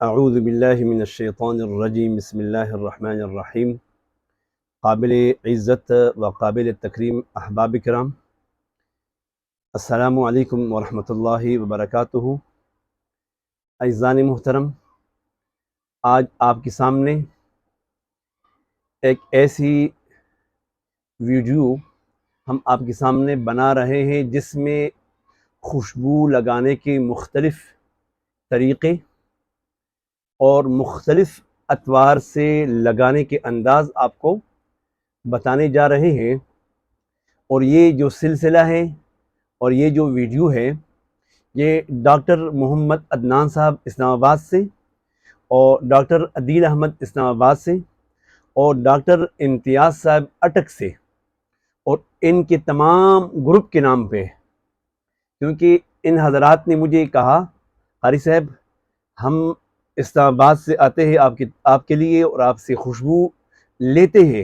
اعوذ باللہ من الشیطان الرجیم بسم اللہ الرحمن الرحیم۔ قابل عزت و قابل تکریم احباب کرام، السلام علیکم ورحمۃ اللہ وبرکاتہ۔ اعزان محترم، آج آپ کے سامنے ایک ایسی ویڈیو ہم آپ کے سامنے بنا رہے ہیں جس میں خوشبو لگانے کے مختلف طریقے اور مختلف اطوار سے لگانے کے انداز آپ کو بتانے جا رہے ہیں۔ اور یہ جو سلسلہ ہے اور یہ جو ویڈیو ہے، یہ ڈاکٹر محمد عدنان صاحب اسلام آباد سے، اور ڈاکٹر عدیل احمد اسلام آباد سے، اور ڈاکٹر امتیاز صاحب اٹک سے، اور ان کے تمام گروپ کے نام پہ، کیونکہ ان حضرات نے مجھے کہا قاری صاحب ہم اسلام آباد سے آتے ہیں آپ کے لیے اور آپ سے خوشبو لیتے ہیں،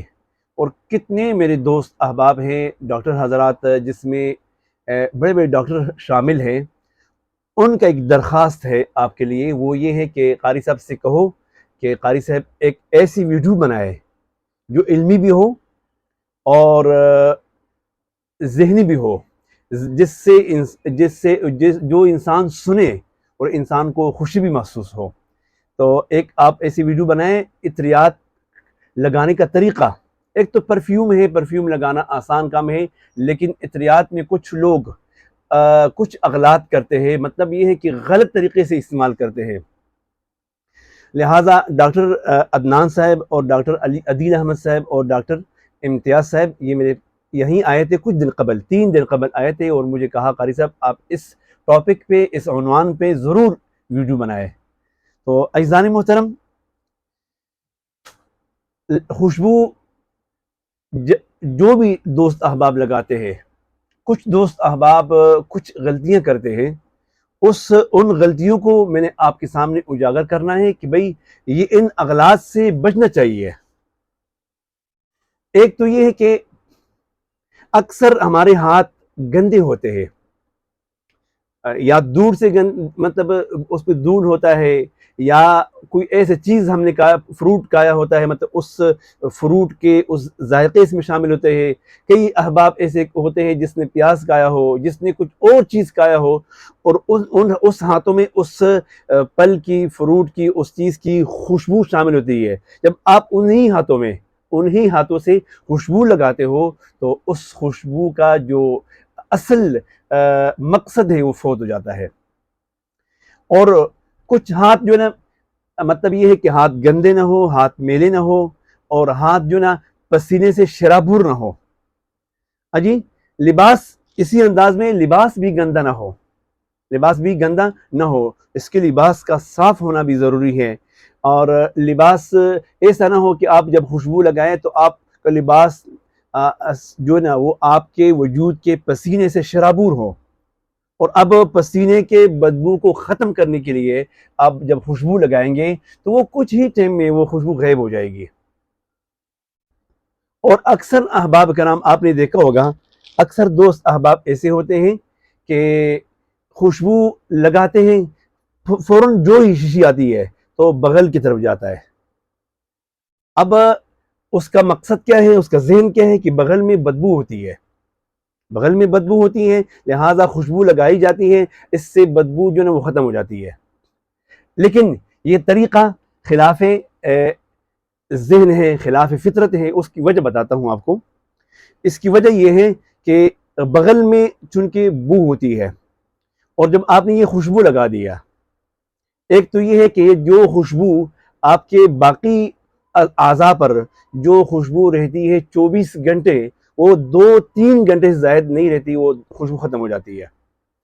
اور کتنے میرے دوست احباب ہیں ڈاکٹر حضرات جس میں بڑے بڑے ڈاکٹر شامل ہیں۔ ان کا ایک درخواست ہے آپ کے لیے، وہ یہ ہے کہ قاری صاحب سے کہو کہ قاری صاحب ایک ایسی ویڈیو بنائے جو علمی بھی ہو اور ذہنی بھی ہو، جو انسان سنے اور انسان کو خوشی بھی محسوس ہو۔ تو ایک آپ ایسی ویڈیو بنائیں عطریات لگانے کا طریقہ۔ ایک تو پرفیوم ہے، پرفیوم لگانا آسان کام ہے، لیکن عطریات میں کچھ لوگ کچھ اغلاط کرتے ہیں، مطلب یہ ہے کہ غلط طریقے سے استعمال کرتے ہیں۔ لہٰذا ڈاکٹر عدنان صاحب اور ڈاکٹر عدیل احمد صاحب اور ڈاکٹر امتیاز صاحب یہ میرے یہیں آئے تھے کچھ دن قبل، 3 دن قبل آئے تھے، اور مجھے کہا قاری صاحب آپ اس ٹاپک پہ، اس عنوان پہ ضرور ویڈیو بنائے۔ تو اعزان محترم، خوشبو جو بھی دوست احباب لگاتے ہیں، کچھ دوست احباب کچھ غلطیاں کرتے ہیں، ان غلطیوں کو میں نے آپ کے سامنے اجاگر کرنا ہے کہ بھئی یہ ان اغلاط سے بچنا چاہیے۔ ایک تو یہ ہے کہ اکثر ہمارے ہاتھ گندے ہوتے ہیں، یا دور سے مطلب اس پہ دھول ہوتا ہے، یا کوئی ایسے چیز ہم نے کھایا، فروٹ کھایا ہوتا ہے، مطلب اس فروٹ کے اس ذائقے اس میں شامل ہوتے ہیں۔ کئی احباب ایسے ہوتے ہیں جس نے پیاز کھایا ہو، جس نے کچھ اور چیز کھایا ہو، اور اس ہاتھوں میں اس پھل کی، فروٹ کی، اس چیز کی خوشبو شامل ہوتی ہے۔ جب آپ انہی ہاتھوں سے خوشبو لگاتے ہو تو اس خوشبو کا جو اصل مقصد ہے وہ فوت ہو جاتا ہے۔ اور کچھ ہاتھ جو ہے نا، مطلب یہ ہے کہ ہاتھ گندے نہ ہو، ہاتھ میلے نہ ہو، اور ہاتھ جو نا پسینے سے شرابور نہ ہو۔ جی، لباس اسی انداز میں، لباس بھی گندا نہ ہو، اس کے لباس کا صاف ہونا بھی ضروری ہے۔ اور لباس ایسا نہ ہو کہ آپ جب خوشبو لگائیں تو آپ کا لباس جو ہے نا وہ آپ کے وجود کے پسینے سے شرابور ہو، اور اب پسینے کے بدبو کو ختم کرنے کے لیے آپ جب خوشبو لگائیں گے تو وہ کچھ ہی ٹائم میں وہ خوشبو غائب ہو جائے گی۔ اور اکثر احباب کرام آپ نے دیکھا ہوگا، اکثر دوست احباب ایسے ہوتے ہیں کہ خوشبو لگاتے ہیں، فوراً جو ہی شیشی آتی ہے تو بغل کی طرف جاتا ہے۔ اب اس کا مقصد کیا ہے، اس کا ذہن کیا ہے کہ بغل میں بدبو ہوتی ہے، لہٰذا خوشبو لگائی جاتی ہے، اس سے بدبو جو ہے وہ ختم ہو جاتی ہے۔ لیکن یہ طریقہ خلاف ذہن ہے، خلاف فطرت ہے۔ اس کی وجہ بتاتا ہوں آپ کو۔ اس کی وجہ یہ ہے کہ بغل میں چونکہ بو ہوتی ہے، اور جب آپ نے یہ خوشبو لگا دیا، ایک تو یہ ہے کہ جو خوشبو آپ کے باقی اعضاء پر جو خوشبو رہتی ہے 24 گھنٹے، وہ 2-3 گھنٹے سے زائد نہیں رہتی، وہ خوشبو ختم ہو جاتی ہے،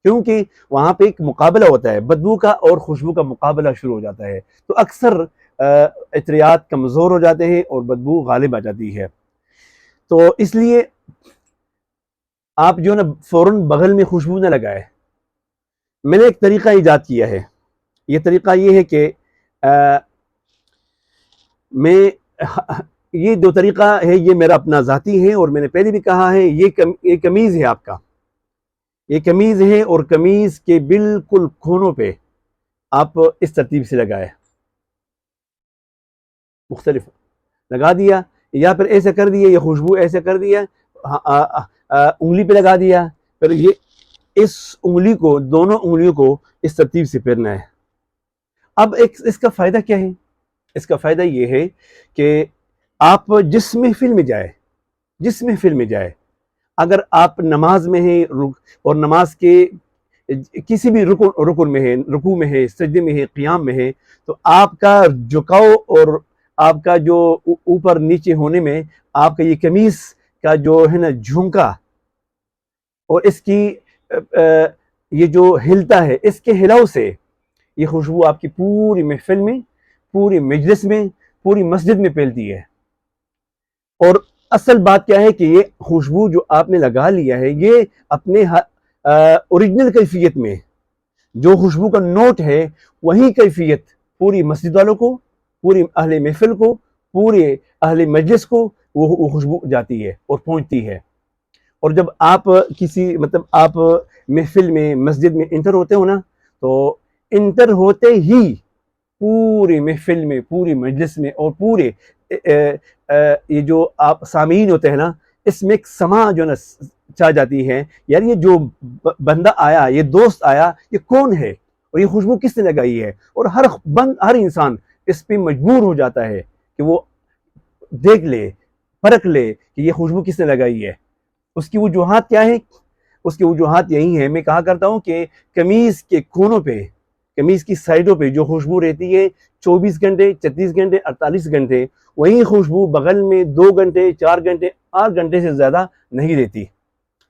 کیونکہ وہاں پہ ایک مقابلہ ہوتا ہے، بدبو کا اور خوشبو کا مقابلہ شروع ہو جاتا ہے۔ تو اکثر عطریات کمزور ہو جاتے ہیں اور بدبو غالب آ جاتی ہے۔ تو اس لیے آپ جو نا فوراً بغل میں خوشبو نہ لگائے۔ میں نے ایک طریقہ ایجاد کیا ہے، یہ طریقہ یہ ہے کہ یہ 2 طریقہ ہے، یہ میرا اپنا ذاتی ہے، اور میں نے پہلے بھی کہا ہے یہ قمیض ہے آپ کا، یہ قمیض ہے، اور قمیض کے بالکل کونوں پہ آپ اس ترتیب سے لگائے۔ مختلف لگا دیا، یا پھر ایسے کر دیا، یہ خوشبو ایسے کر دیا، انگلی پہ لگا دیا، پھر یہ اس انگلی کو، دونوں انگلیوں کو اس ترتیب سے پھیرنا ہے۔ اب اس کا فائدہ کیا ہے؟ اس کا فائدہ یہ ہے کہ آپ جس محفل میں جائے، اگر آپ نماز میں ہیں اور نماز کے کسی بھی رکن میں ہے، رکوع میں ہے، سجدے میں ہے، قیام میں ہے، تو آپ کا جھکاؤ اور آپ کا جو اوپر نیچے ہونے میں آپ کا یہ قمیص کا جو ہے نا جھمکا، اور اس کی یہ جو ہلتا ہے، اس کے ہلاؤ سے یہ خوشبو آپ کی پوری محفل میں، پوری مجلس میں، پوری مسجد میں پھیلتی ہے۔ اور اصل بات کیا ہے کہ یہ خوشبو جو آپ نے لگا لیا ہے، یہ اپنے اوریجنل کیفیت میں جو خوشبو کا نوٹ ہے، وہی کیفیت پوری مسجد والوں کو، پوری اہل محفل کو، پورے اہل مجلس کو وہ خوشبو جاتی ہے اور پہنچتی ہے۔ اور جب آپ آپ محفل میں، مسجد میں انٹر ہوتے ہو نا، تو انٹر ہوتے ہی پوری محفل میں، پوری مجلس میں، اور پورے یہ جو آپ سامعین ہوتے ہیں نا، اس میں ایک سما جو نا چاہ جاتی ہے، یار یہ جو بندہ آیا، یہ دوست آیا، یہ کون ہے اور یہ خوشبو کس نے لگائی ہے؟ اور ہر انسان اس پہ مجبور ہو جاتا ہے کہ وہ دیکھ لے، پرکھ لے کہ یہ خوشبو کس نے لگائی ہے۔ اس کی وجوہات کیا ہے؟ اس کی وجوہات یہی ہیں، میں کہا کرتا ہوں کہ قمیص کے کونوں پہ، قمیص کی سائڈوں پہ جو خوشبو رہتی ہے 24 گھنٹے، 36 گھنٹے، 48 گھنٹے، وہی خوشبو بغل میں 2 گھنٹے، 4 گھنٹے، 8 گھنٹے سے زیادہ نہیں رہتی۔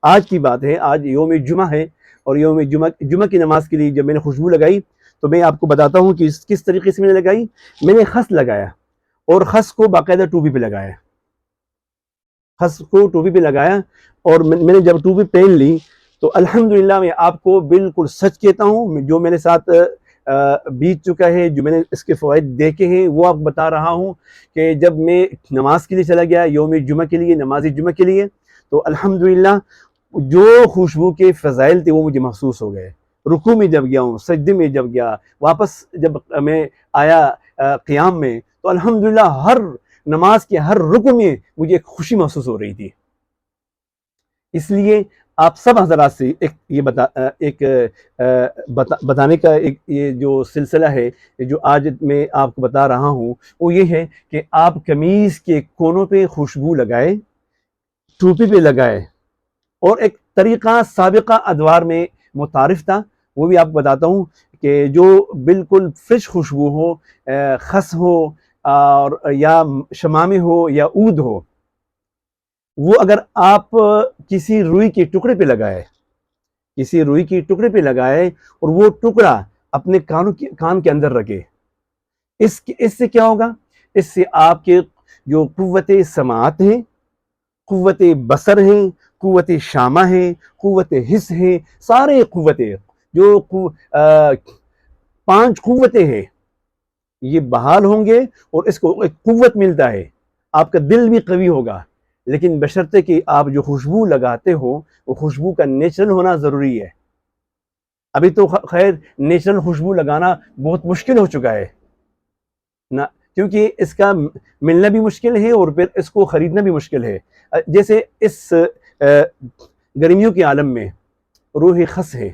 آج کی بات ہے، آج یوم جمعہ ہے، اور یوم جمعہ کی نماز کے لیے جب میں نے خوشبو لگائی تو میں آپ کو بتاتا ہوں کہ کس طریقے سے میں نے لگائی۔ میں نے خس لگایا، اور خس کو باقاعدہ ٹوپی پہ لگایا، خس کو ٹوپی پہ لگایا، اور میں نے جب ٹوپی پہن لی تو الحمدللہ میں آپ کو بالکل سچ کہتا ہوں، جو میرے ساتھ بیت چکا ہے، جو میں نے اس کے فوائد دیکھے ہیں، وہ آپ بتا رہا ہوں کہ جب میں نماز کے لیے چلا گیا، یوم جمعہ کے لیے، نماز جمعہ کے لیے، تو الحمدللہ جو خوشبو کے فضائل تھے وہ مجھے محسوس ہو گئے۔ رکوع میں جب گیا ہوں، سجدے میں جب گیا، واپس جب میں آیا قیام میں، تو الحمدللہ ہر نماز کے ہر رکن میں مجھے ایک خوشی محسوس ہو رہی تھی۔ اس لیے آپ سب حضرات سے بتانے کا ایک یہ جو سلسلہ ہے، جو آج میں آپ کو بتا رہا ہوں، وہ یہ ہے کہ آپ قمیص کے کونوں پہ خوشبو لگائے، ٹوپی پہ لگائے، اور ایک طریقہ سابقہ ادوار میں متعارف تھا، وہ بھی آپ کو بتاتا ہوں کہ جو بالکل فریش خوشبو ہو، خس ہو، اور یا شمامے ہو یا عود ہو، وہ اگر آپ کسی روئی کے ٹکڑے پہ لگائے، اور وہ ٹکڑا اپنے کان کے اندر رکھے، اس سے کیا ہوگا؟ اس سے آپ کے جو قوت سماعت ہے، قوت بصر ہے، قوت شامہ ہے، قوت حس ہے، سارے قوتیں جو 5 قوتیں ہیں، یہ بحال ہوں گے، اور اس کو ایک قوت ملتا ہے۔ آپ کا دل بھی قوی ہوگا، لیکن بشرطے کہ آپ جو خوشبو لگاتے ہو وہ خوشبو کا نیچرل ہونا ضروری ہے۔ ابھی تو خیر نیچرل خوشبو لگانا بہت مشکل ہو چکا ہے نا، کیونکہ اس کا ملنا بھی مشکل ہے اور پھر اس کو خریدنا بھی مشکل ہے۔ جیسے اس گرمیوں کے عالم میں روح خس ہے،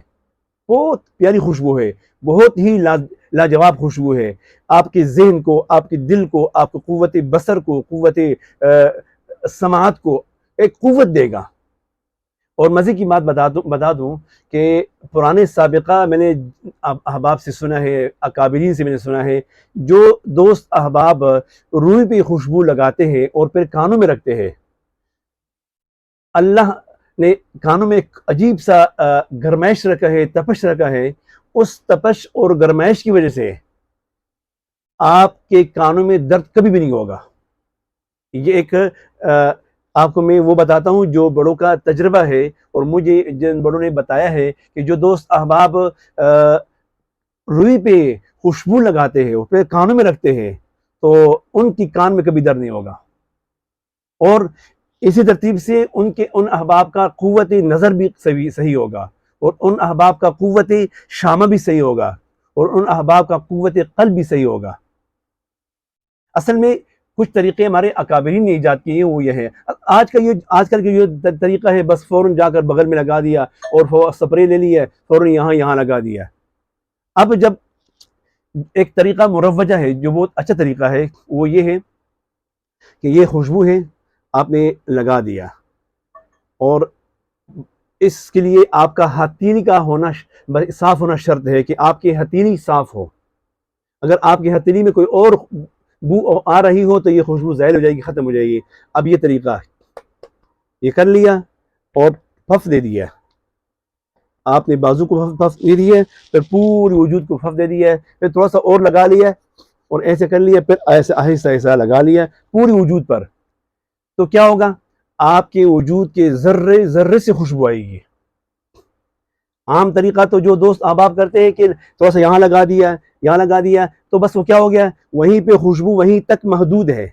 بہت پیاری خوشبو ہے، بہت ہی لاجواب خوشبو ہے، آپ کے ذہن کو، آپ کے دل کو، آپ کو قوت بصر کو، قوت سماعت کو ایک قوت دے گا۔ اور مزے کی بات بتا دوں کہ پرانے سابقہ میں نے احباب سے سنا ہے، اکابرین سے میں نے سنا ہے، جو دوست احباب روئی پہ خوشبو لگاتے ہیں اور پھر کانوں میں رکھتے ہیں، اللہ نے کانوں میں ایک عجیب سا گرمائش رکھا ہے، تپش رکھا ہے، اس تپش اور گرمائش کی وجہ سے آپ کے کانوں میں درد کبھی بھی نہیں ہوگا۔ یہ ایک آپ کو میں وہ بتاتا ہوں جو بڑوں کا تجربہ ہے، اور مجھے جن بڑوں نے بتایا ہے کہ جو دوست احباب روئی پہ خوشبو لگاتے ہیں اور پھر کانوں میں رکھتے ہیں تو ان کی کان میں کبھی درد نہیں ہوگا، اور اسی ترتیب سے ان احباب کا قوت نظر بھی صحیح ہوگا، اور ان احباب کا قوت شامہ بھی صحیح ہوگا، اور ان احباب کا قوت قلب بھی صحیح ہوگا۔ اصل میں کچھ طریقے ہمارے اکابرین نے ایجاد کیے ہیں، وہ یہ ہے آج کل کا یہ طریقہ ہے، بس فوراً جا کر بغل میں لگا دیا اور سپرے لے لیا، فوراً یہاں لگا دیا۔ اب جب ایک طریقہ مروجہ ہے جو بہت اچھا طریقہ ہے، وہ یہ ہے کہ یہ خوشبو ہے، آپ نے لگا دیا، اور اس کے لیے آپ کا ہتھیلی کا ہونا صاف ہونا شرط ہے کہ آپ کی ہتھیلی صاف ہو۔ اگر آپ کی ہتھیلی میں کوئی اور بو آ رہی ہو تو یہ خوشبو زائل ہو جائے گی، ختم ہو جائے گی۔ اب یہ طریقہ یہ کر لیا اور پھف دے دیا، آپ نے بازو کو پھف دے دیا، پھر پوری وجود کو پھف دے دیا، پھر تھوڑا سا اور لگا لیا اور ایسے کر لیا، پھر ایسے آہستہ آہستہ لگا لیا پوری وجود پر، تو کیا ہوگا؟ آپ کے وجود کے ذرے ذرے سے خوشبو آئے گی۔ عام طریقہ تو جو دوست احباب کرتے ہیں کہ تھوڑا سا یہاں لگا دیا تو بس وہ کیا ہو گیا، وہیں پہ خوشبو وہیں تک محدود ہے۔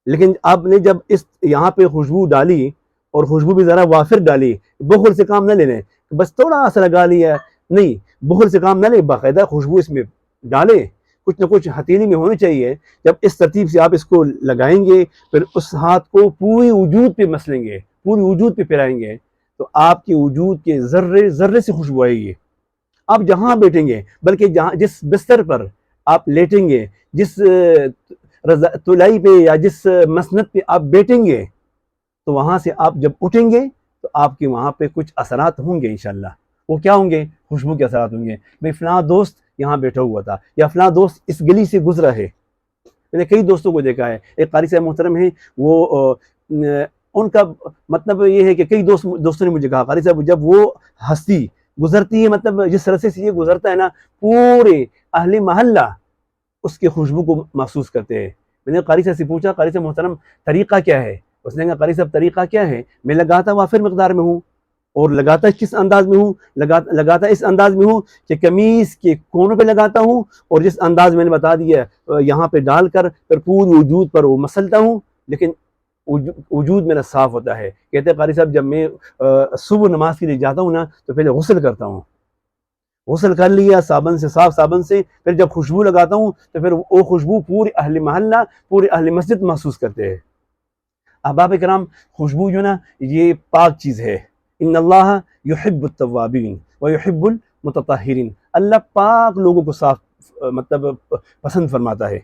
لیکن آپ نے جب یہاں پہ خوشبو ڈالی اور خوشبو بھی ذرا وافر ڈالی، بخل سے کام نہ لینے، بس تھوڑا سا لگا لیا، نہیں، بخل سے کام نہ لیں، باقاعدہ خوشبو اس میں ڈالیں، کچھ نہ کچھ ہتھیلی میں ہونی چاہیے۔ جب اس ترتیب سے آپ اس کو لگائیں گے، پھر اس ہاتھ کو پوری وجود پہ مسلیں گے، پوری وجود پہ پھیلائیں گے، تو آپ کے وجود کے ذرے ذرے سے خوشبو آئے گی۔ آپ جہاں بیٹھیں گے، بلکہ جس بستر پر آپ لیٹیں گے، جس تلائی پہ یا جس مسند پہ آپ بیٹھیں گے، تو وہاں سے آپ جب اٹھیں گے تو آپ کے وہاں پہ کچھ اثرات ہوں گے انشاءاللہ۔ وہ کیا ہوں گے؟ خوشبو کے اثرات ہوں گے۔ بھئی فلاں دوست یہاں بیٹھا ہوا تھا، یا فلاں دوست اس گلی سے گزرا ہے۔ میں نے کئی دوستوں کو دیکھا ہے، ایک قاری صاحب محترم ہیں، وہ ان کا مطلب یہ ہے کہ کئی دوستوں نے مجھے کہا، قاری صاحب جب وہ ہستی گزرتی ہے، مطلب جس رستے سے یہ گزرتا ہے نا، پورے اہل محلہ اس کی خوشبو کو محسوس کرتے ہیں۔ میں نے قاری صاحب سے پوچھا، قاری صاحب محترم طریقہ کیا ہے؟ اس نے کہا، قاری صاحب طریقہ کیا ہے؟ میں لگاتا وافر مقدار میں ہوں، اور لگاتا کس انداز میں ہوں؟ لگاتا اس انداز میں ہوں کہ قمیص کے کونوں پہ لگاتا ہوں، اور جس انداز میں نے بتا دیا یہاں پہ ڈال کر پھر پوری وجود پر وہ مسلتا ہوں، لیکن وجود میرا صاف ہوتا ہے۔ کہتے ہیں قاری صاحب جب میں صبح نماز کے لیے جاتا ہوں نا، تو پہلے غسل کرتا ہوں، غسل کر لیا صاف صابن سے، پھر جب خوشبو لگاتا ہوں تو پھر وہ خوشبو پورے اہل محلہ، پورے اہل مسجد محسوس کرتے ہیں۔ احباب کرام، خوشبو جو نا یہ پاک چیز ہے۔ ان اللہ یحب التوابین ویحب المتطہرین، اللہ پاک لوگوں کو صاف مطلب پسند فرماتا ہے۔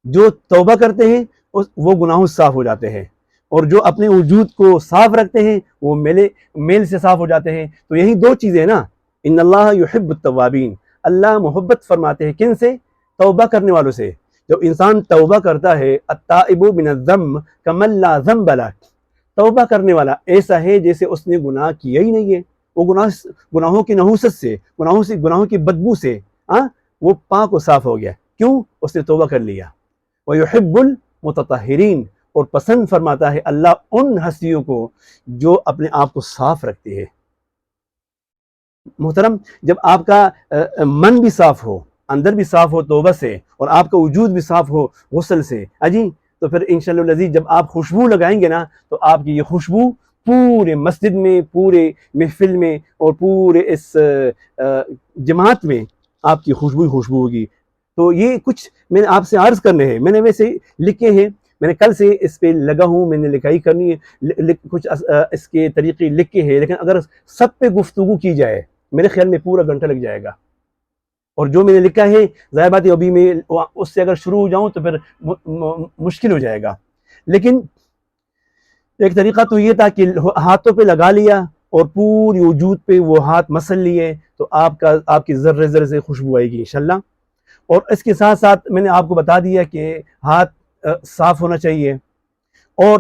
جو توبہ کرتے ہیں وہ گناہوں سے صاف ہو جاتے ہیں، اور جو اپنے وجود کو صاف رکھتے ہیں وہ میل سے صاف ہو جاتے ہیں۔ تو یہی دو چیزیں نا، ان اللہ یحب التوابین، اللہ محبت فرماتے ہیں کن سے؟ توبہ کرنے والوں سے۔ جب انسان توبہ کرتا ہے، التائب من الذنب کمن لا ذنب لہ، توبہ کرنے والا ایسا ہے جیسے اس نے گناہ کیا ہی نہیں ہے۔ وہ گناہوں کی نحوست سے، گناہوں کی بدبو سے وہ پاک و صاف ہو گیا۔ کیوں؟ اس نے توبہ کر لیا۔ وَيُحِبُّ الْمُتَطَهِّرِينَ، اور پسند فرماتا ہے اللہ ان ہستیوں کو جو اپنے آپ کو صاف رکھتے ہیں۔ محترم، جب آپ کا من بھی صاف ہو، اندر بھی صاف ہو توبہ سے، اور آپ کا وجود بھی صاف ہو غسل سے، تو پھر انشاءاللہ العزیز جب آپ خوشبو لگائیں گے نا، تو آپ کی یہ خوشبو پورے مسجد میں، پورے محفل میں، اور پورے اس جماعت میں آپ کی خوشبو ہوگی۔ تو یہ کچھ میں نے آپ سے عرض کرنے ہیں، میں نے ویسے لکھے ہیں، میں نے کل سے اس پہ لگا ہوں، میں نے لکھائی کرنی ہے، کچھ اس کے طریقے لکھے ہیں، لیکن اگر سب پہ گفتگو کی جائے میرے خیال میں پورا گھنٹہ لگ جائے گا۔ اور جو میں نے لکھا ہے ظاہر بات ہے ابھی میں اس سے اگر شروع ہو جاؤں تو پھر مشکل ہو جائے گا۔ لیکن ایک طریقہ تو یہ تھا کہ ہاتھوں پہ لگا لیا اور پوری وجود پہ وہ ہاتھ مسل لیے، تو آپ کی ذرے ذرے سے خوشبو آئے گی انشاءاللہ۔ اور اس کے ساتھ ساتھ میں نے آپ کو بتا دیا کہ ہاتھ صاف ہونا چاہیے۔ اور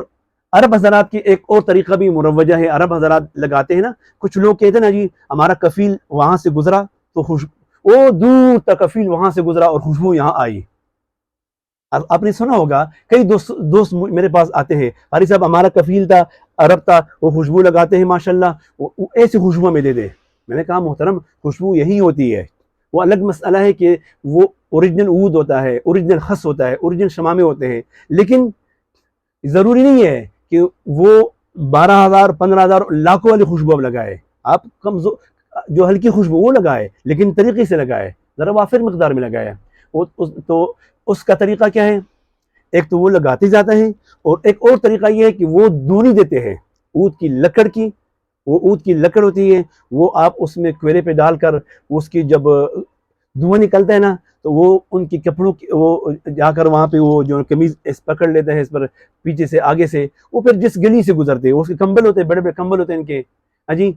عرب حضرات کی ایک اور طریقہ بھی مروجہ ہے، عرب حضرات لگاتے ہیں نا، کچھ لوگ کہتے ہیں نا جی ہمارا کفیل وہاں سے گزرا تو وہ دور تک کفیل وہاں سے گزرا اور خوشبو یہاں آئی۔ آپ نے سنا ہوگا، کئی دوست میرے پاس آتے ہیں، قاری صاحب ہمارا کفیل تھا، عرب تھا، وہ خوشبو لگاتے ہیں ماشاءاللہ، ایسی خوشبو ہمیں دے دے۔ میں نے کہا محترم خوشبو یہی ہوتی ہے، وہ الگ مسئلہ ہے کہ وہ اوریجنل عود ہوتا ہے، اوریجنل خس ہوتا ہے، اوریجنل شمامے ہوتے ہیں، لیکن ضروری نہیں ہے کہ وہ 12,000 15,000 لاکھوں والی خوشبو اب لگائے۔ آپ جو ہلکی خوشبو وہ لگائے، لیکن طریقے سے لگائے، ذرا وافر مقدار میں لگائے۔ تو اس کا طریقہ کیا ہے ایک تو وہ لگاتے جاتا ہے، اور ایک اور طریقہ یہ ہے کہ وہ دونی دیتے ہیں اود کی لکڑ کی. وہ اود کی لکڑ ہوتی ہے، وہ آپ اس میں کوئلے پہ ڈال کر اس کی جب دھواں نکلتا ہے نا، تو وہ ان کی کپڑوں کی وہ جا کر وہاں پہ وہ جو قمیض اس پکڑ لیتے ہیں اس پر پیچھے سے آگے سے، وہ پھر جس گلی سے گزرتے ہیں اس کے کمبل ہوتے ہیں، بڑے بڑے کمبل ہوتے ہیں ان کے، جی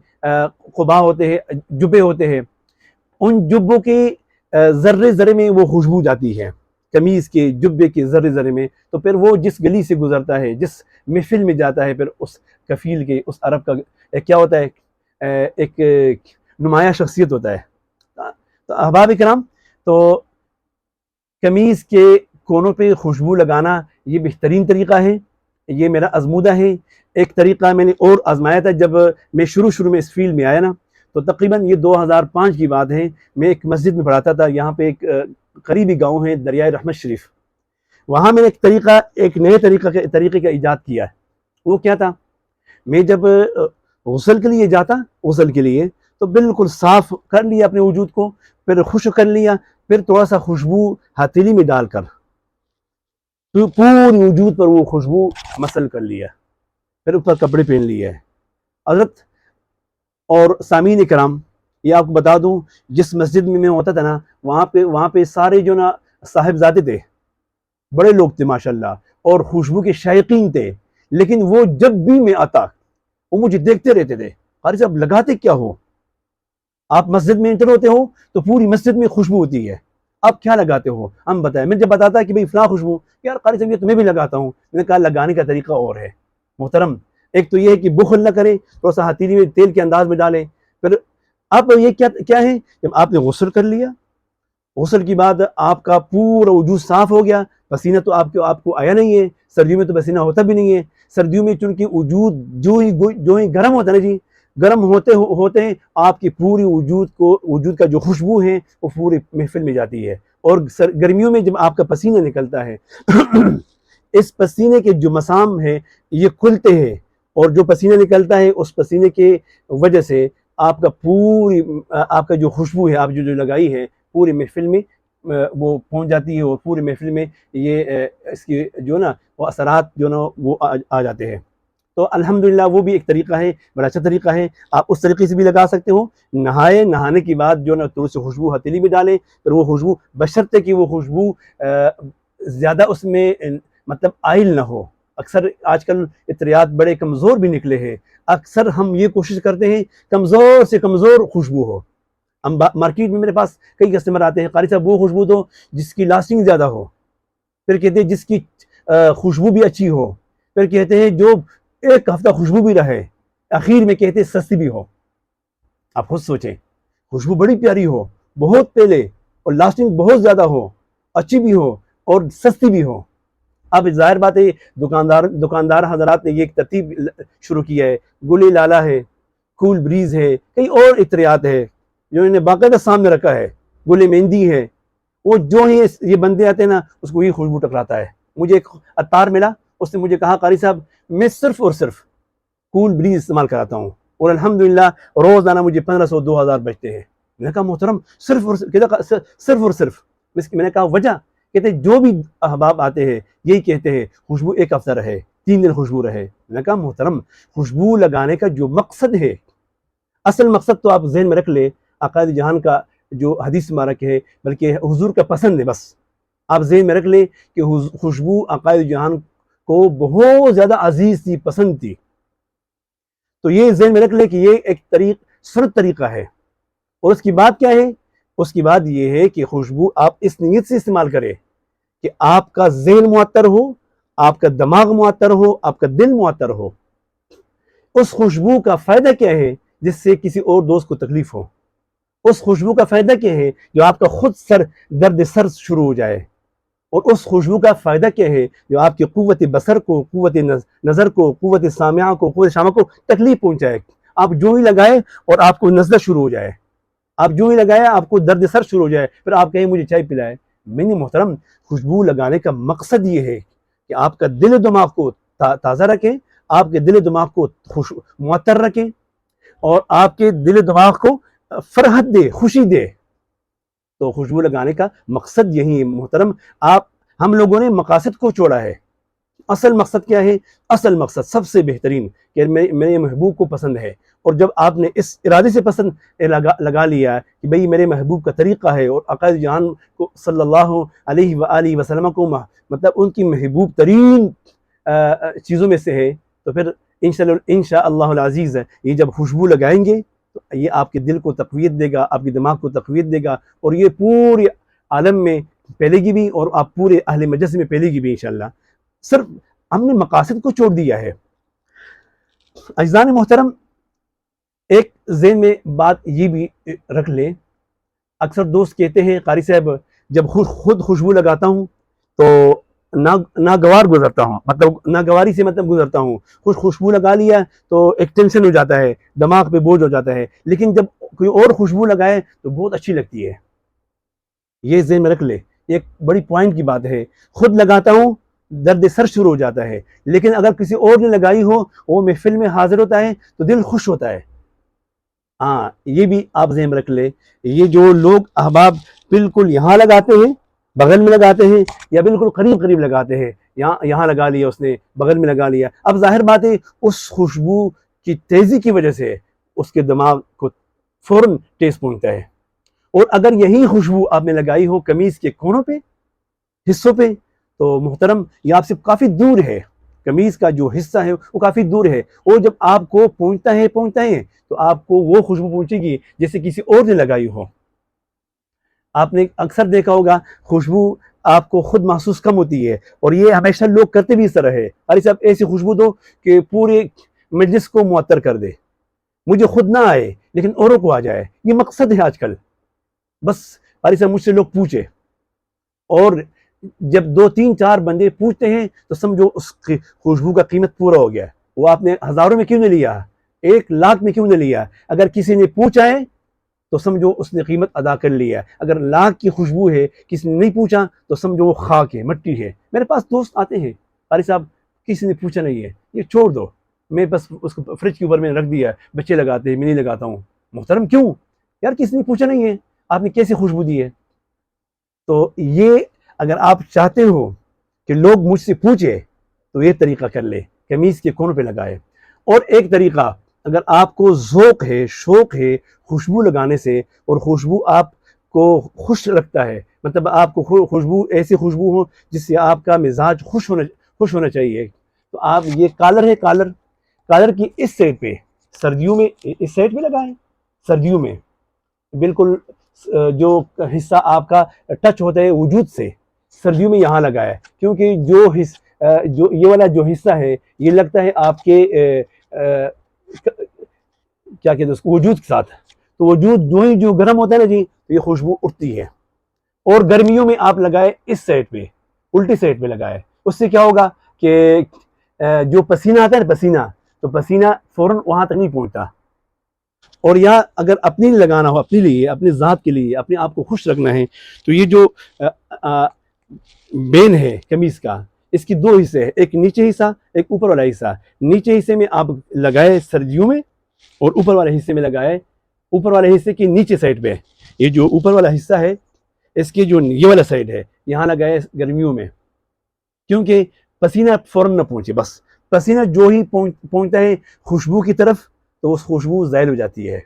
قبا ہوتے ہیں، جبے ہوتے ہیں، ان جبوں کے ذرے ذرے میں وہ خوشبو جاتی ہے، قمیض کے جبے کے ذرے ذرے میں. تو پھر وہ جس گلی سے گزرتا ہے، جس محفل میں جاتا ہے، پھر اس کفیل کے، اس عرب کا کیا ہوتا ہے، ایک نمایاں شخصیت ہوتا ہے. تو احباب کرام، تو قمیض کے کونوں پہ خوشبو لگانا یہ بہترین طریقہ ہے، یہ میرا آزمودہ ہے. ایک طریقہ میں نے اور آزمایا تھا جب میں شروع میں اس فیلڈ میں آیا نا، تو تقریباً یہ 2005 کی بات ہے. میں ایک مسجد میں پڑھاتا تھا، یہاں پہ ایک قریبی گاؤں ہے دریائے رحمت شریف. وہاں میں نے ایک نئے طریقے کا ایجاد کیا ہے. وہ کیا تھا، میں جب غسل کے لیے جاتا، غسل کے لیے تو بالکل صاف کر لیا اپنے وجود کو، پھر خشک کر لیا، پھر تھوڑا سا خوشبو ہتھیلی میں ڈال کر پوری وجود پر وہ خوشبو مسل کر لیا، پھر اوپر کپڑے پہن لیے. حضرت اور سامعین کرام، یہ آپ کو بتا دوں، جس مسجد میں ہوتا تھا نا، وہاں پہ سارے جو نا صاحبزادے تھے، بڑے لوگ تھے ماشاءاللہ، اور خوشبو کے شائقین تھے. لیکن وہ جب بھی میں آتا وہ مجھے دیکھتے رہتے تھے، قاری صاحب لگاتے کیا ہو؟ آپ مسجد میں انٹر ہوتے ہو تو پوری مسجد میں خوشبو ہوتی ہے، آپ کیا لگاتے ہو؟ ہم بتائیں. میں جب بتاتا کہ بھئی فلاں خوشبو، یار قاری صاحب یہ تمہیں بھی لگاتا ہوں. میں نے کہا لگانے کا طریقہ اور ہے محترم. ایک تو یہ ہے کہ بخل نہ کریں، تھوڑا سا ہتھیلی میں تیل کے انداز میں ڈالیں. پھر اب یہ کیا ہے، جب آپ نے غسل کر لیا، غسل کی بعد آپ کا پورا وجود صاف ہو گیا، پسینہ تو آپ کو آیا نہیں ہے. سردیوں میں تو پسینہ ہوتا بھی نہیں ہے. سردیوں میں چونکہ وجود جو ہی گرم ہوتا ہے نا جی، گرم ہوتے ہیں، آپ کی پوری وجود کا جو خوشبو ہے وہ پوری محفل میں جاتی ہے. اور گرمیوں میں جب آپ کا پسینہ نکلتا ہے اس پسینے کے جو مسام ہے یہ کھلتے ہیں، اور جو پسینہ نکلتا ہے اس پسینے کے وجہ سے آپ کا جو خوشبو ہے آپ جو لگائی ہے پوری محفل میں وہ پہنچ جاتی ہے، اور پوری محفل میں یہ اس کی جو نا وہ اثرات جو نا وہ آ جاتے ہیں. تو الحمدللہ وہ بھی ایک طریقہ ہے، بڑا اچھا طریقہ ہے. آپ اس طریقے سے بھی لگا سکتے ہو. نہانے کی بعد جو نا تھوڑی سی خوشبو ہتھیلی میں ڈالیں، پھر وہ خوشبو بشرطے کہ وہ خوشبو زیادہ اس میں مطلب آئل نہ ہو. اکثر آج کل عطریات بڑے کمزور بھی نکلے ہیں، اکثر ہم یہ کوشش کرتے ہیں کمزور سے کمزور خوشبو ہو. ہم مارکیٹ میں میرے پاس کئی کسٹمر آتے ہیں، قاری صاحب وہ خوشبو دو جس کی لاسٹنگ زیادہ ہو. پھر کہتے ہیں جس کی خوشبو بھی اچھی ہو. پھر کہتے ہیں جو ایک ہفتہ خوشبو بھی رہے. اخیر میں کہتے ہیں سستی بھی ہو. آپ خود سوچیں، خوشبو بڑی پیاری ہو بہت پہلے، اور لاسٹنگ بہت زیادہ ہو، اچھی بھی ہو اور سستی بھی ہو. اب ظاہر بات ہے دکاندار حضرات نے یہ ایک ترتیب شروع کی ہے. گل لالا ہے، کول بریز ہے، کئی اور عطریات ہے جو انہیں باقاعدہ سامنے رکھا ہے. گل مہندی ہے. وہ جو ہی یہ بندے آتے ہیں نا اس کو یہ خوشبو ٹکراتا ہے. مجھے ایک عطار ملا، اس نے مجھے کہا قاری صاحب میں صرف اور صرف کول بریز استعمال کراتا ہوں، اور الحمدللہ روزانہ مجھے 1500-2000 بچتے ہیں. میں نے کہا محترم صرف اور صرف. میں نے کہا وجہ؟ کہتے جو بھی احباب آتے ہیں یہی کہتے ہیں خوشبو ایک ہفتہ رہے، 3 دن خوشبو رہے. میں نے کہا محترم خوشبو لگانے کا جو مقصد ہے، اصل مقصد تو آپ ذہن میں رکھ لیں، آقا جہان کا جو حدیث مبارک ہے بلکہ حضور کا پسند ہے. بس آپ ذہن میں رکھ لیں کہ خوشبو آقا جہان کو بہت زیادہ عزیز تھی، پسند تھی. تو یہ ذہن میں رکھ لیں کہ یہ ایک سنت طریقہ ہے. اور اس کی بات کیا ہے؟ اس کی بات یہ ہے کہ خوشبو آپ اس نیت سے استعمال کریں کہ آپ کا ذہن معطر ہو، آپ کا دماغ معطر ہو، آپ کا دل معطر ہو. اس خوشبو کا فائدہ کیا ہے جس سے کسی اور دوست کو تکلیف ہو؟ اس خوشبو کا فائدہ کیا ہے جو آپ کا خود درد سر شروع ہو جائے؟ اور اس خوشبو کا فائدہ کیا ہے جو آپ کی قوت بصر کو، قوت نظر کو، قوت سامعہ کو، قوت شامہ کو تکلیف پہنچائے؟ آپ جو ہی لگائے اور آپ کو نزلہ شروع ہو جائے، آپ جو ہی لگائے آپ کو درد سر شروع ہو جائے، پھر آپ کہیں مجھے چائے پلائے. میں نے محترم خوشبو لگانے کا مقصد یہ ہے کہ آپ کا دل و دماغ کو تازہ رکھیں، آپ کے دل و دماغ کو معطر رکھیں، اور آپ کے دل و دماغ کو فرحت دے، خوشی دے. تو خوشبو لگانے کا مقصد یہی ہے محترم. آپ ہم لوگوں نے مقاصد کو چھوڑا ہے۔ اصل مقصد کیا ہے؟ اصل مقصد سب سے بہترین کہ میرے محبوب کو پسند ہے، اور جب آپ نے اس ارادے سے پسند لگا لیا کہ بھئی میرے محبوب کا طریقہ ہے، اور آقا جان کو صلی اللہ علیہ وآلہ وسلم کو مطلب ان کی محبوب ترین چیزوں میں سے ہے، تو پھر انشاءاللہ العزیز یہ جب خوشبو لگائیں گے تو یہ آپ کے دل کو تقویت دے گا، آپ کے دماغ کو تقویت دے گا، اور یہ پورے عالم میں پھیلے گی بھی، اور آپ پورے اہل مجلس میں پھیلے گی بھی انشاءاللہ۔ صرف ہم نے مقاصد کو چھوڑ دیا ہے۔ عزیزان محترم، ایک ذہن میں بات یہ بھی رکھ لیں، اکثر دوست کہتے ہیں قاری صاحب جب خود خوشبو لگاتا ہوں تو ناگوار گزرتا ہوں، مطلب ناگواری سے مطلب گزرتا ہوں، خوشبو لگا لیا تو ایک ٹینشن ہو جاتا ہے، دماغ پہ بوجھ ہو جاتا ہے، لیکن جب کوئی اور خوشبو لگائے تو بہت اچھی لگتی ہے۔ یہ ذہن میں رکھ لے، ایک بڑی پوائنٹ کی بات ہے۔ خود لگاتا ہوں درد سر شروع ہو جاتا ہے، لیکن اگر کسی اور نے لگائی ہو، وہ محفل میں حاضر ہوتا ہے تو دل خوش ہوتا ہے۔ ہاں، یہ بھی آپ ذہن میں رکھ لیں، یہ جو لوگ احباب بالکل یہاں لگاتے ہیں، بغل میں لگاتے ہیں، یا بالکل قریب قریب لگاتے ہیں، یہاں لگا لیا اس نے، بغل میں لگا لیا، اب ظاہر بات ہے اس خوشبو کی تیزی کی وجہ سے اس کے دماغ کو فوراً ٹیسٹ پہنچتا ہے۔ اور اگر یہی خوشبو آپ نے لگائی ہو قمیض کے کونوں پہ، حصوں پہ، تو محترم یہ آپ سے کافی دور ہے، قمیض کا جو حصہ ہے وہ کافی دور ہے، اور جب آپ کو پہنچتا ہے تو آپ کو وہ خوشبو پہنچے گی جیسے کسی اور نے لگائی ہو۔ آپ نے اکثر دیکھا ہوگا خوشبو آپ کو خود محسوس کم ہوتی ہے، اور یہ ہمیشہ لوگ کرتے بھی اس طرح ہے، قاری صاحب ایسی خوشبو دو کہ پورے مجلس کو معطر کر دے، مجھے خود نہ آئے لیکن اوروں کو آ جائے۔ یہ مقصد ہے آج کل، بس قاری صاحب مجھ سے لوگ پوچھے، اور جب 2 3 4 بندے پوچھتے ہیں تو سمجھو اس خوشبو کا قیمت پورا ہو گیا۔ وہ آپ نے ہزاروں میں کیوں نہیں لیا، 1 لاکھ میں کیوں نہیں لیا، اگر کسی نے پوچھا ہے تو سمجھو اس نے قیمت ادا کر لیا۔ اگر لاکھ کی خوشبو ہے، کسی نے نہیں پوچھا تو سمجھو وہ خاک ہے، مٹی ہے۔ میرے پاس دوست آتے ہیں، قاری صاحب کسی نے پوچھا نہیں ہے، یہ چھوڑ دو، میں بس اس کو فریج کے اوپر میں رکھ دیا، بچے لگاتے ہیں، میں نہیں لگاتا ہوں۔ محترم کیوں یار، کسی نے پوچھا نہیں ہے، آپ نے کیسے خوشبو دی ہے؟ تو یہ اگر آپ چاہتے ہو کہ لوگ مجھ سے پوچھے تو یہ طریقہ کر لے، قمیض کے کونوں پہ لگائے۔ اور ایک طریقہ، اگر آپ کو ذوق ہے، شوق ہے خوشبو لگانے سے، اور خوشبو آپ کو خوش رکھتا ہے، مطلب آپ کو خوشبو ایسی خوشبو ہو جس سے آپ کا مزاج خوش ہونا چاہیے، تو آپ یہ کالر ہے، کالر کی اس سائڈ پہ سردیوں میں اس سائڈ پہ لگائیں، سردیوں میں بالکل جو حصہ آپ کا ٹچ ہوتا ہے وجود سے، سردیوں میں یہاں لگائے، کیونکہ جو یہ والا جو حصہ ہے یہ لگتا ہے آپ کے کیا کہتے ہیں اس کو، وجود کے ساتھ، تو وجود جو گرم ہوتا ہے نا جی، تو یہ خوشبو اٹھتی ہے۔ اور گرمیوں میں آپ لگائے اس سائڈ پہ، الٹی سائڈ پہ لگائے، اس سے کیا ہوگا کہ جو پسینہ آتا ہے نا، پسینہ فوراً وہاں تک نہیں پہنچتا۔ اور یا اگر اپنے لیے لگانا ہو، اپنے لیے، اپنے ذات کے لیے، اپنے آپ کو خوش رکھنا ہے، تو یہ جو بین ہے قمیض کا، اس کی 2 حصے ہیں، ایک نیچے حصہ، ایک اوپر والا حصہ۔ نیچے حصے میں آپ لگائے سردیوں میں، اور اوپر والے حصے میں لگائے، اوپر والے حصے کی نیچے سائڈ پہ، یہ جو اوپر والا حصہ ہے اس کی جو یہ والا سائڈ ہے یہاں لگائے گرمیوں میں، کیونکہ پسینہ فوراً نہ پہنچے، بس پسینہ جو ہی پہنچتا ہے خوشبو کی طرف تو اس خوشبو زائل ہو جاتی ہے۔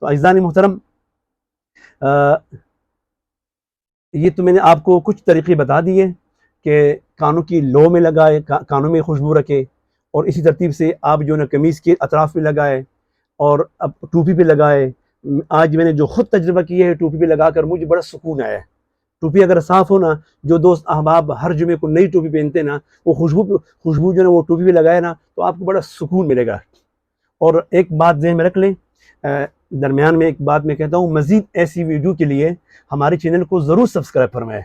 تو عزیزان محترم، یہ تو میں نے آپ کو کچھ طریقے بتا دیے کہ کانوں کی لو میں لگائے، کانوں میں خوشبو رکھے، اور اسی ترتیب سے آپ جو نا قمیض کے اطراف میں لگائے، اور اب ٹوپی پہ لگائے۔ آج میں نے جو خود تجربہ کیا ہے ٹوپی پہ لگا کر، مجھے بڑا سکون آیا ہے۔ ٹوپی اگر صاف ہو نا، جو دوست احباب ہر جمعے کو نئی ٹوپی پہنتے نا، وہ خوشبو جو نا وہ ٹوپی پہ لگائے نا تو آپ کو بڑا سکون ملے گا۔ اور ایک بات ذہن میں رکھ لیں، درمیان میں ایک بات میں کہتا ہوں، مزید ایسی ویڈیو کے لیے ہمارے چینل کو ضرور سبسکرائب فرمائیں،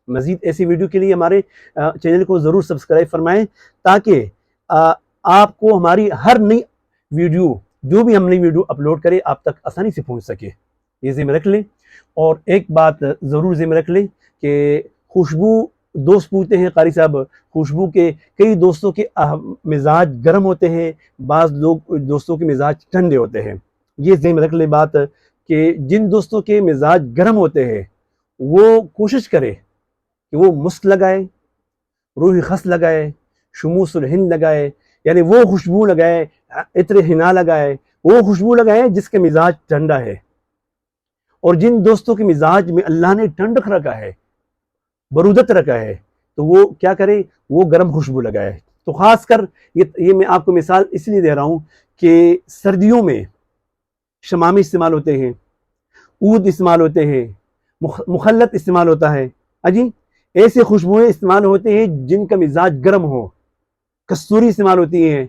مزید ایسی ویڈیو کے لیے ہمارے چینل کو ضرور سبسکرائب فرمائیں، تاکہ آپ کو ہماری ہر نئی ویڈیو، جو بھی ہم نئی ویڈیو اپلوڈ کریں، آپ تک آسانی سے پہنچ سکے، یہ ذہن میں رکھ لیں۔ اور ایک بات ضرور ذہن میں رکھ لیں کہ خوشبو، دوست پوچھتے ہیں قاری صاحب خوشبو کے، کئی دوستوں کے مزاج گرم ہوتے ہیں، بعض دوستوں کے مزاج ٹھنڈے ہوتے ہیں۔ یہ ذہن میں رکھ لیں بات کہ جن دوستوں کے مزاج گرم ہوتے ہیں وہ کوشش کرے کہ وہ مسک لگائے، روح خس لگائے، شموس الہند لگائے، یعنی وہ خوشبو لگائے، عطر حنا لگائے، وہ خوشبو لگائے جس کا مزاج ٹھنڈا ہے۔ اور جن دوستوں کے مزاج میں اللہ نے ٹھنڈک رکھا ہے، برودت رکھا ہے، تو وہ کیا کرے، وہ گرم خوشبو لگائے۔ تو خاص کر یہ میں آپ کو مثال اس لیے دے رہا ہوں کہ سردیوں میں شمامی استعمال ہوتے ہیں، عود استعمال ہوتے ہیں، مخلط استعمال ہوتا ہے، جی ایسے خوشبوئیں استعمال ہوتے ہیں جن کا مزاج گرم ہو۔ کستوری استعمال ہوتی ہے،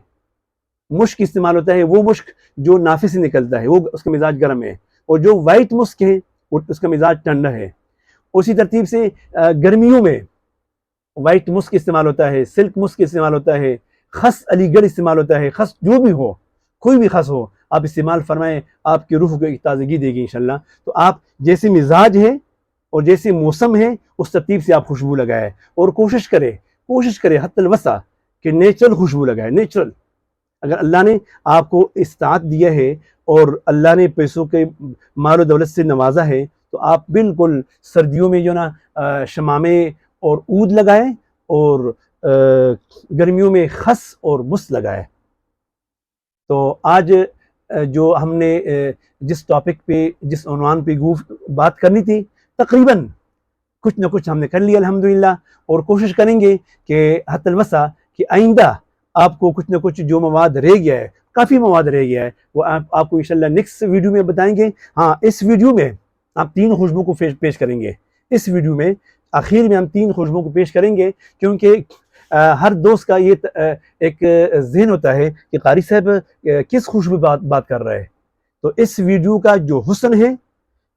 مشک استعمال ہوتا ہے، وہ مشک جو نافے سے نکلتا ہے وہ اس کا مزاج گرم ہے، اور جو وائٹ مشک ہے اس کا مزاج ٹھنڈا ہے۔ اسی ترتیب سے گرمیوں میں وائٹ مشک استعمال ہوتا ہے، سلک مشک استعمال ہوتا ہے، خس علی گڑھ استعمال ہوتا ہے، خس جو بھی ہو، کوئی بھی خس ہو آپ استعمال فرمائیں، آپ کی روح کو ایک تازگی دے گی انشاءاللہ۔ تو آپ جیسے مزاج ہے اور جیسے موسم ہے اس ترتیب سے آپ خوشبو لگائے، اور کوشش کرے حتی الوسع کہ نیچرل خوشبو لگائے، نیچرل۔ اگر اللہ نے آپ کو استطاعت دیا ہے اور اللہ نے پیسوں کے مال و دولت سے نوازا ہے تو آپ بالکل سردیوں میں جو نا شمامے اور عود لگائیں، اور گرمیوں میں خس اور مس لگائے۔ تو آج جو ہم نے جس ٹاپک پہ، جس عنوان پہ بات کرنی تھی، تقریباً کچھ نہ کچھ ہم نے کر لیا الحمدللہ، اور کوشش کریں گے کہ حتی الوسع کہ آئندہ آپ کو کچھ نہ کچھ جو مواد رہ گیا ہے، کافی مواد رہ گیا ہے، وہ آپ کو انشاءاللہ نیکسٹ ویڈیو میں بتائیں گے۔ ہاں، اس ویڈیو میں آپ 3 خوشبو کو پیش کریں گے، اس ویڈیو میں آخر میں ہم 3 خوشبو کو پیش کریں گے، کیونکہ ہر دوست کا یہ ایک ذہن ہوتا ہے کہ قاری صاحب کس خوشبو بات کر رہا ہے۔ تو اس ویڈیو کا جو حسن ہے،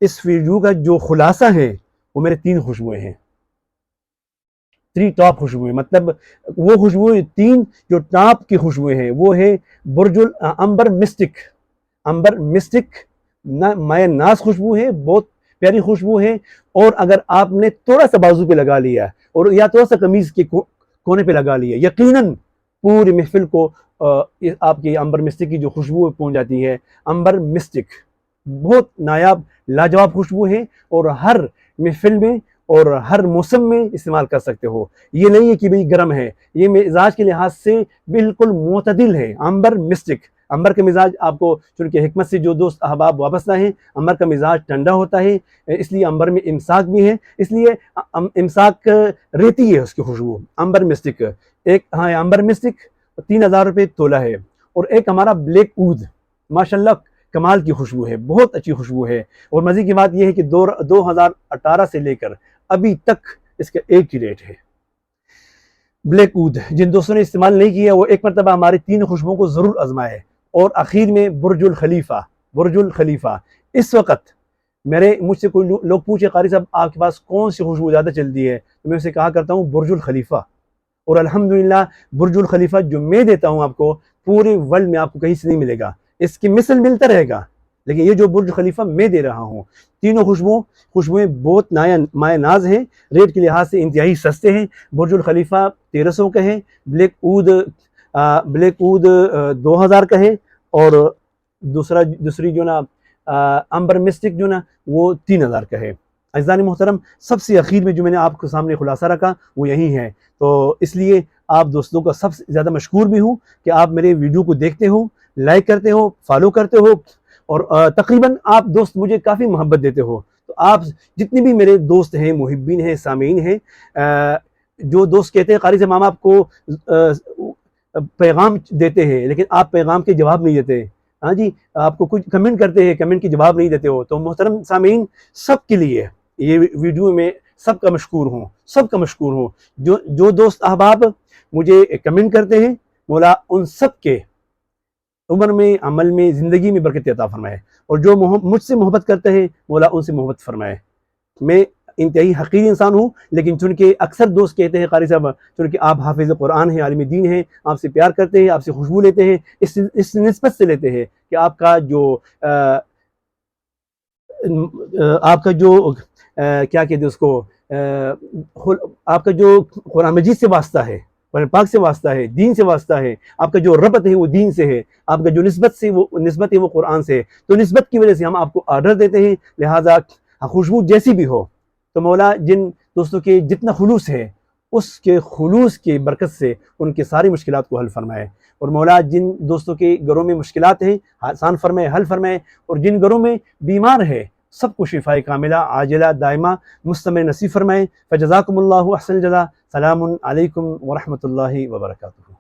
اس ویڈیو کا جو خلاصہ ہے، وہ میرے 3 خوشبوئیں ہیں، 3 ٹاپ خوشبوئیں، مطلب وہ خوشبوئیں 3 جو ٹاپ کی خوشبوئیں ہیں، وہ ہے برج العنبر مسٹک۔ عنبر مسٹک مائع ناز خوشبو ہے، بہت پیاری خوشبو ہے، اور اگر آپ نے تھوڑا سا بازو پہ لگا لیا اور یا تھوڑا سا قمیض کے کونے پہ لگا لیا، یقیناً پوری محفل کو آپ کی عنبر مسٹک کی جو خوشبو پہنچ جاتی ہے۔ عنبر مسٹک بہت نایاب لاجواب خوشبو ہے، اور ہر محفل میں اور ہر موسم میں استعمال کر سکتے ہو۔ یہ نہیں ہے کہ بھئی گرم ہے، یہ مزاج کے لحاظ سے بالکل معتدل ہے۔ عنبر مسٹک، عنبر کا مزاج آپ کو چونکہ حکمت سے جو دوست احباب وابستہ ہیں، عنبر کا مزاج ٹھنڈا ہوتا ہے، اس لیے عنبر میں امساک بھی ہے، اس لیے امساک رہتی ہے اس کی خوشبو۔ عنبر مسٹک ایک، ہاں عنبر مسٹک 3000 روپے تولہ ہے، اور ایک ہمارا بلیک اود، ماشاءاللہ کمال کی خوشبو ہے، بہت اچھی خوشبو ہے، اور مزے کی بات یہ ہے کہ 2018 سے لے کر ابھی تک اس کا ایک ہی ریٹ ہے۔ بلیک اود جن دوستوں نے استعمال نہیں کیا وہ ایک مرتبہ ہماری 3 خوشبوؤں کو ضرور آزمائے۔ اور آخر میں برج الخلیفہ، برج الخلیفہ اس وقت مجھ سے کوئی لوگ پوچھے قاری صاحب آپ کے پاس کون سی خوشبو زیادہ چلتی ہے، تو میں اسے کہا کرتا ہوں برج الخلیفہ، اور الحمدللہ برج الخلیفہ جو میں دیتا ہوں آپ کو پورے ورلڈ میں آپ کو کہیں سے نہیں ملے گا، اس کی مثل ملتا رہے گا، لیکن یہ جو برج خلیفہ میں دے رہا ہوں، تینوں خوشبوئیں بہت مائع ناز ہیں، ریٹ کے لحاظ سے انتہائی سستے ہیں۔ برج الخلیفہ 1300 کا ہے، بلیک اود 2000 کا ہے، اور دوسری جو نا عنبر مسٹک جو نا وہ 3000 کا ہے۔ عزیزان محترم، سب سے اخیر میں جو میں نے آپ کے سامنے خلاصہ رکھا وہ یہی ہے، تو اس لیے آپ دوستوں کا سب سے زیادہ مشکور بھی ہوں کہ آپ میرے ویڈیو کو دیکھتے ہو، لائک کرتے ہو، فالو کرتے ہو، اور تقریباً آپ دوست مجھے کافی محبت دیتے ہو۔ تو آپ جتنے بھی میرے دوست ہیں، محبین ہیں، سامعین ہیں، جو دوست کہتے ہیں قاری صاحب ہم آپ کو پیغام دیتے ہیں لیکن آپ پیغام کے جواب نہیں دیتے، ہاں جی آپ کو کچھ کمنٹ کرتے ہیں، کمنٹ کے جواب نہیں دیتے ہو، تو محترم سامعین سب کے لیے یہ ویڈیو میں سب کا مشکور ہوں، جو دوست احباب مجھے کمنٹ کرتے ہیں، مولا ان سب کے عمر میں، عمل میں، زندگی میں برکت عطا فرمائے، اور جو مجھ سے محبت کرتے ہیں مولا ان سے محبت فرمائے۔ میں انتہائی حقیر انسان ہوں، لیکن چونکہ اکثر دوست کہتے ہیں قاری صاحب چونکہ آپ حافظ قرآن ہیں، عالم دین ہیں، آپ سے پیار کرتے ہیں، آپ سے خوشبو لیتے ہیں، اس نسبت سے لیتے ہیں کہ آپ کا جو کیا کہتے ہیں اس کو، آپ کا جو قرآن مجید سے واسطہ ہے، قرآن پاک سے واسطہ ہے، دین سے واسطہ ہے، آپ کا جو ربط ہے وہ دین سے ہے، آپ کا جو نسبت ہے وہ قرآن سے ہے، تو نسبت کی وجہ سے ہم آپ کو آرڈر دیتے ہیں، لہٰذا خوشبو جیسی بھی ہو، تو مولا جن دوستوں کے جتنا خلوص ہے اس کے خلوص کی برکت سے ان کی ساری مشکلات کو حل فرمائے، اور مولا جن دوستوں کے گھروں میں مشکلات ہیں آسان فرمائے، حل فرمائے، اور جن گھروں میں بیمار ہے سب کو شفاء کاملہ عاجلہ دائمہ مستمر نصیب فرمائے۔ فجزاکم اللہ احسن الجزا۔ سلام علیکم ورحمۃ اللہ وبرکاتہ۔